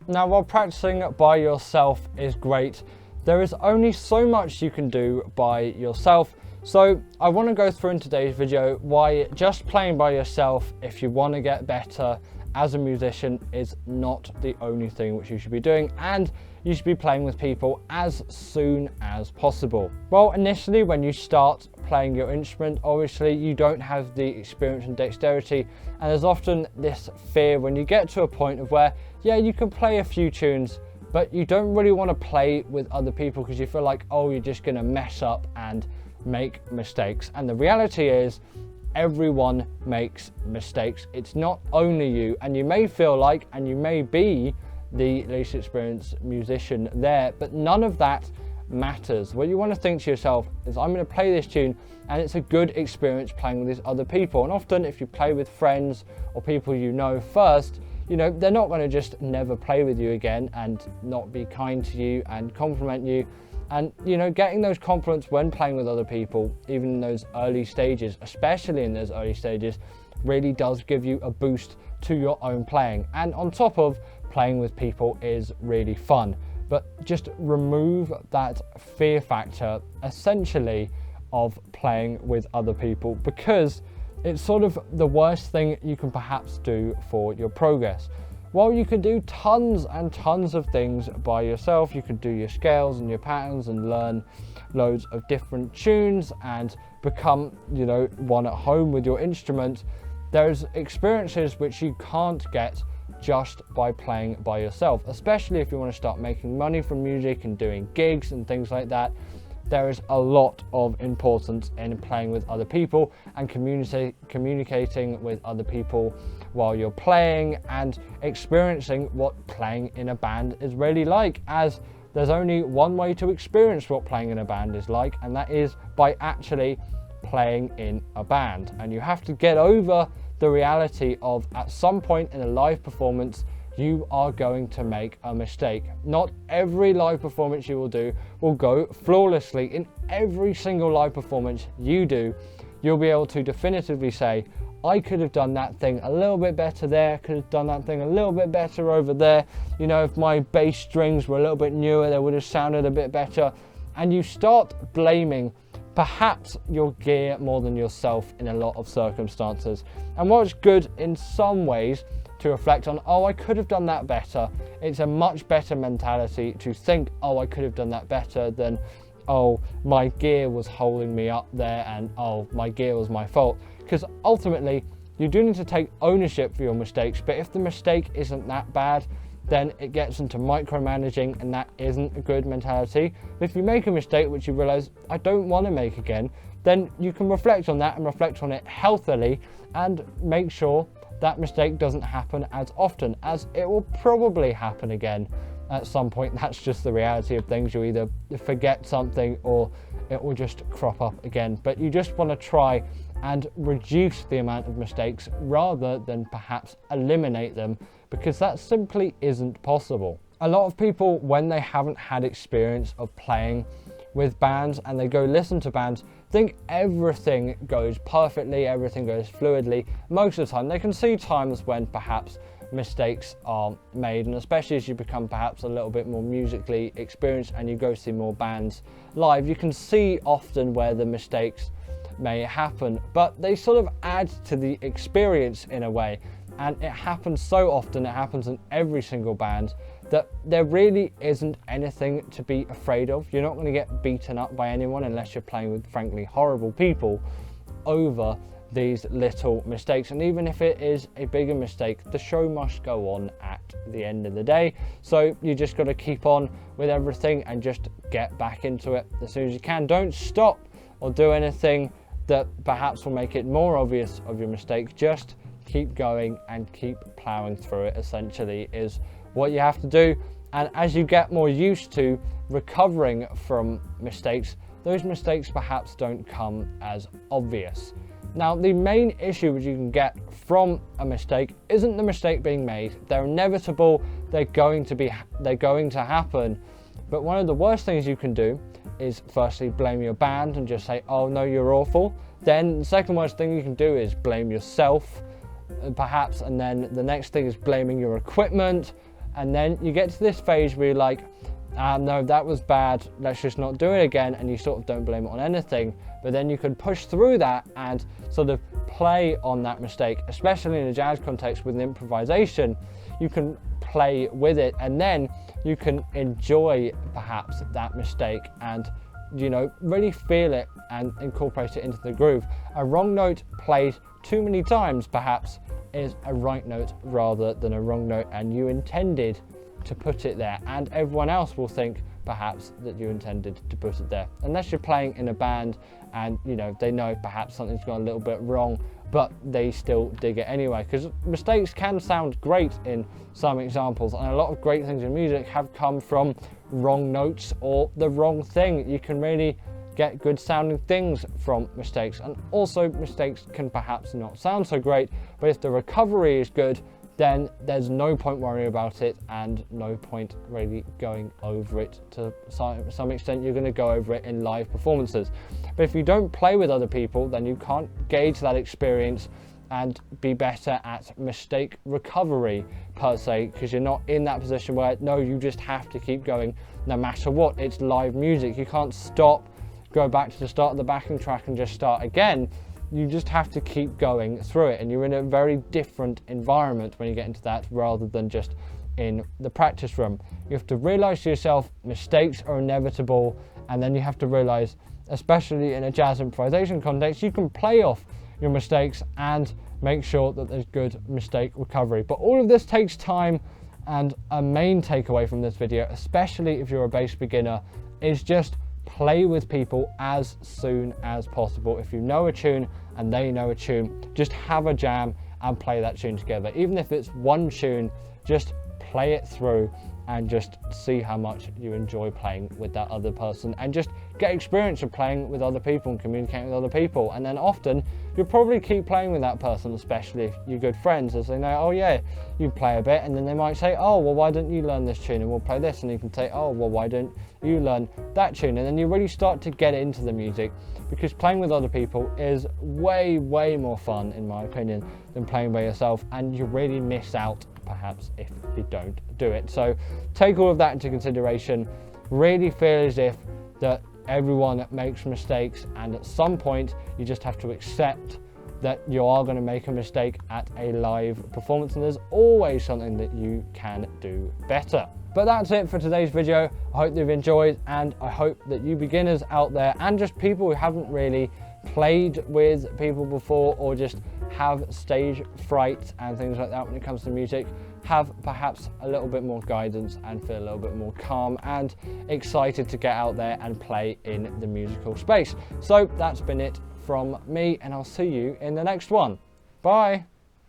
Now, while practicing by yourself is great, there is only so much you can do by yourself. So I want to go through in today's video why just playing by yourself, if you want to get better as a musician, is not the only thing which you should be doing, and you should be playing with people as soon as possible. Well, initially when you start playing your instrument, obviously you don't have the experience and dexterity, and there's often this fear when you get to a point of where, yeah, you can play a few tunes, but you don't really want to play with other people because you feel like, oh, you're just going to mess up and make mistakes. And the reality is, everyone makes mistakes. It's not only you, and you may feel like, and you may be the least experienced musician there, but none of that matters. What you want to think to yourself is, I'm going to play this tune and it's a good experience playing with these other people. And often if you play with friends or people you know first, you know, they're not going to just never play with you again and not be kind to you and compliment you. And, you know, getting those compliments when playing with other people, even in those early stages, especially in those early stages, really does give you a boost to your own playing. And on top of playing with people is really fun, but just remove that fear factor, essentially, of playing with other people, because it's sort of the worst thing you can perhaps do for your progress. While you can do tons and tons of things by yourself, you can do your scales and your patterns and learn loads of different tunes and become, you know, one at home with your instrument. There's experiences which you can't get just by playing by yourself, especially if you want to start making money from music and doing gigs and things like that. There is a lot of importance in playing with other people and communicating with other people while you're playing and experiencing what playing in a band is really like, as there's only one way to experience what playing in a band is like, and that is by actually playing in a band. And you have to get over the reality of, at some point in a live performance, you are going to make a mistake. Not every live performance you will do will go flawlessly. In every single live performance you do, you'll be able to definitively say, I could have done that thing a little bit better there, could have done that thing a little bit better over there. You know, if my bass strings were a little bit newer, they would have sounded a bit better. And you start blaming perhaps your gear more than yourself in a lot of circumstances. And what's good in some ways to reflect on, oh, I could have done that better. It's a much better mentality to think, oh, I could have done that better, than, oh, my gear was holding me up there and, oh, my gear was my fault. Because ultimately, you do need to take ownership for your mistakes, but if the mistake isn't that bad, then it gets into micromanaging, and that isn't a good mentality. But if you make a mistake which you realize, I don't want to make again, then you can reflect on that and reflect on it healthily and make sure that mistake doesn't happen as often, as it will probably happen again at some point. That's just the reality of things. You either forget something or it will just crop up again. But you just want to try and reduce the amount of mistakes rather than perhaps eliminate them, because that simply isn't possible. A lot of people, when they haven't had experience of playing with bands and they go listen to bands, think everything goes perfectly, everything goes fluidly. Most of the time, they can see times when perhaps mistakes are made, and especially as you become perhaps a little bit more musically experienced and you go see more bands live, you can see often where the mistakes may happen, but they sort of add to the experience in a way. And it happens so often, it happens in every single band, that there really isn't anything to be afraid of. You're not going to get beaten up by anyone unless you're playing with, frankly, horrible people over these little mistakes. And even if it is a bigger mistake, the show must go on at the end of the day. So you just got to keep on with everything and just get back into it as soon as you can. Don't stop or do anything that perhaps will make it more obvious of your mistake. Just keep going and keep plowing through it, essentially, is what you have to do. And as you get more used to recovering from mistakes, those mistakes perhaps don't come as obvious. Now, the main issue which you can get from a mistake isn't the mistake being made. They're inevitable, they're going to happen. But one of the worst things you can do is firstly blame your band and just say, oh no, you're awful. Then the second worst thing you can do is blame yourself, perhaps, and then the next thing is blaming your equipment, And then you get to this phase where you're like, no, that was bad, let's just not do it again, and you sort of don't blame it on anything. But then you could push through that and sort of play on that mistake, especially in a jazz context with an improvisation. You can play with it, and then you can enjoy perhaps that mistake and, you know, really feel it and incorporate it into the groove. A wrong note played too many times perhaps is a right note rather than a wrong note, and you intended to put it there, and everyone else will think perhaps that you intended to put it there, unless you're playing in a band and, you know, they know perhaps something's gone a little bit wrong, but they still dig it anyway, because mistakes can sound great in some examples, and a lot of great things in music have come from wrong notes or the wrong thing. You can really get good sounding things from mistakes, and also mistakes can perhaps not sound so great, but if the recovery is good, then there's no point worrying about it and no point really going over it. To some extent, you're going to go over it in live performances. But if you don't play with other people, then you can't gauge that experience and be better at mistake recovery per se, because you're not in that position where, no, you just have to keep going no matter what. It's live music. You can't stop, go back to the start of the backing track and just start again. You just have to keep going through it, and you're in a very different environment when you get into that rather than just in the practice room. You have to realize to yourself mistakes are inevitable, and then you have to realize, especially in a jazz improvisation context, you can play off your mistakes and make sure that there's good mistake recovery. But all of this takes time, and a main takeaway from this video, especially if you're a bass beginner, is just play with people as soon as possible. If you know a tune and they know a tune, just have a jam and play that tune together. Even if it's one tune, just play it through and just see how much you enjoy playing with that other person, and just get experience of playing with other people and communicating with other people. And then often you'll probably keep playing with that person, especially if you're good friends, as they know, oh yeah, you play a bit, and then they might say, oh well, why don't you learn this tune and we'll play this, and you can say, oh well, why don't you learn that tune, and then you really start to get into the music, because playing with other people is way more fun, in my opinion, than playing by yourself, and you really miss out perhaps if you don't do it. So take all of that into consideration. Really feel as if that everyone makes mistakes, and at some point you just have to accept that you are going to make a mistake at a live performance, and there's always something that you can do better. But that's it for today's video. I hope you've enjoyed, and I hope that you beginners out there, and just people who haven't really played with people before, or just have stage fright and things like that when it comes to music, have perhaps a little bit more guidance and feel a little bit more calm and excited to get out there and play in the musical space. So that's been it from me, and I'll see you in the next one. Bye.